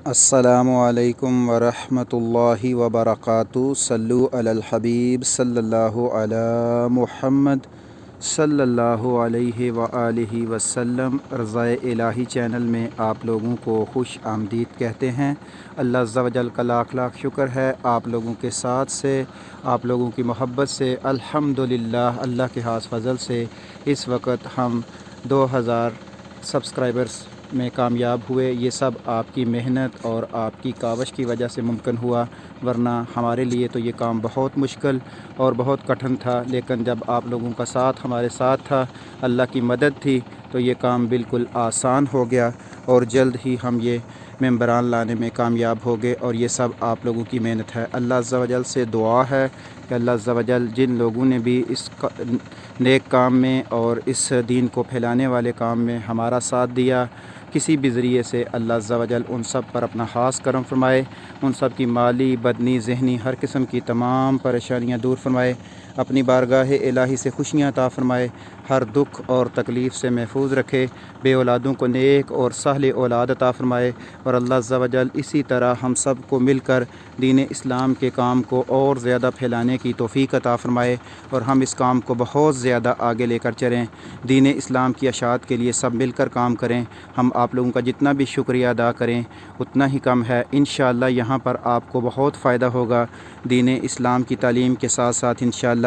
السلام علیکم ورحمۃ اللہ وبرکاتہ۔ صلو علی الحبیب صلی اللہ علی محمد صلی اللہ علیہ وآلہ وسلم۔ رضائے الہی چینل میں آپ لوگوں کو خوش آمدید کہتے ہیں۔ اللہ عز و جل کا لاکھ لاکھ شکر ہے آپ لوگوں کے ساتھ سے، آپ لوگوں کی محبت سے الحمدللہ اللہ کے خاص فضل سے اس وقت ہم 2000 سبسکرائبرز میں کامیاب ہوئے۔ یہ سب آپ کی محنت اور آپ کی کاوش کی وجہ سے ممکن ہوا، ورنہ ہمارے لیے تو یہ کام بہت مشکل اور بہت کٹھن تھا، لیکن جب آپ لوگوں کا ساتھ ہمارے ساتھ تھا، اللہ کی مدد تھی، تو یہ کام بالکل آسان ہو گیا اور جلد ہی ہم یہ ممبران لانے میں کامیاب ہو گئے، اور یہ سب آپ لوگوں کی محنت ہے۔ اللہ عز و جل سے دعا ہے کہ اللہ عز و جل جن لوگوں نے بھی اس نیک کام میں اور اس دین کو پھیلانے والے کام میں ہمارا ساتھ دیا، کسی بھی ذریعے سے، اللہ عز و جل ان سب پر اپنا خاص کرم فرمائے، ان سب کی مالی، بدنی، ذہنی ہر قسم کی تمام پریشانیاں دور فرمائے، اپنی بارگاہ الہی سے خوشیاں عطا فرمائے، ہر دکھ اور تکلیف سے محفوظ رکھے، بے اولادوں کو نیک اور صالح اولاد عطا فرمائے، اور اللہ عز و جل اسی طرح ہم سب کو مل کر دین اسلام کے کام کو اور زیادہ پھیلانے کی توفیق عطا فرمائے، اور ہم اس کام کو بہت زیادہ آگے لے کر چلیں، دین اسلام کی اشاعت کے لیے سب مل کر کام کریں۔ ہم آپ لوگوں کا جتنا بھی شکریہ ادا کریں اتنا ہی کم ہے۔ انشاءاللہ یہاں پر آپ کو بہت فائدہ ہوگا، دین اسلام کی تعلیم کے ساتھ ساتھ انشاءاللہ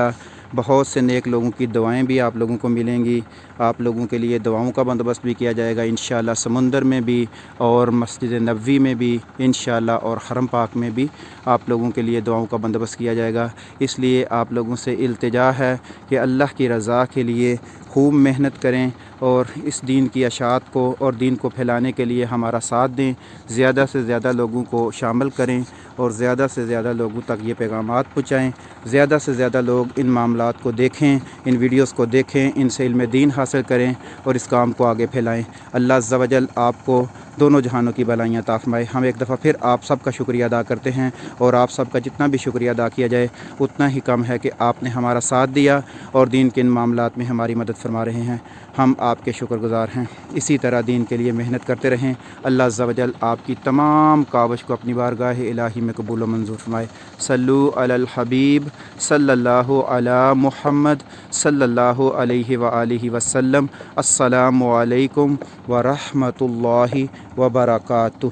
بہت سے نیک لوگوں کی دعائیں بھی آپ لوگوں کو ملیں گی، آپ لوگوں کے لیے دعاؤں کا بندوبست بھی کیا جائے گا انشاءاللہ، سمندر میں بھی اور مسجد نبوی میں بھی انشاءاللہ، اور حرم پاک میں بھی آپ لوگوں کے لیے دعاؤں کا بندوبست کیا جائے گا۔ اس لیے آپ لوگوں سے التجا ہے کہ اللہ کی رضا کے لیے خوب محنت کریں اور اس دین کی اشاعت کو اور دین کو پھیلانے کے لیے ہمارا ساتھ دیں، زیادہ سے زیادہ لوگوں کو شامل کریں اور زیادہ سے زیادہ لوگوں تک یہ پیغامات پہنچائیں، زیادہ سے زیادہ لوگ ان معاملات کو دیکھیں، ان ویڈیوز کو دیکھیں، ان سے علم دین حاصل کریں اور اس کام کو آگے پھیلائیں۔ اللہ عز و جل آپ کو دونوں جہانوں کی بھلائیاں عطا فرمائے۔ ہم ایک دفعہ پھر آپ سب کا شکریہ ادا کرتے ہیں، اور آپ سب کا جتنا بھی شکریہ ادا کیا جائے اتنا ہی کم ہے کہ آپ نے ہمارا ساتھ دیا اور دین کے ان معاملات میں ہماری مدد فرما رہے ہیں۔ ہم آپ کے شکر گزار ہیں، اسی طرح دین کے لیے محنت کرتے رہیں۔ اللہ عز و جل آپ کی تمام کاوش کو اپنی بارگاہ الہی میں قبول و منظور فرمائے۔ صلو علی الحبیب صلی اللہ علی محمد صلی اللہ علیہ وآلہ وسلم۔ السلام علیکم ورحمۃ اللہ وبرکاتہ۔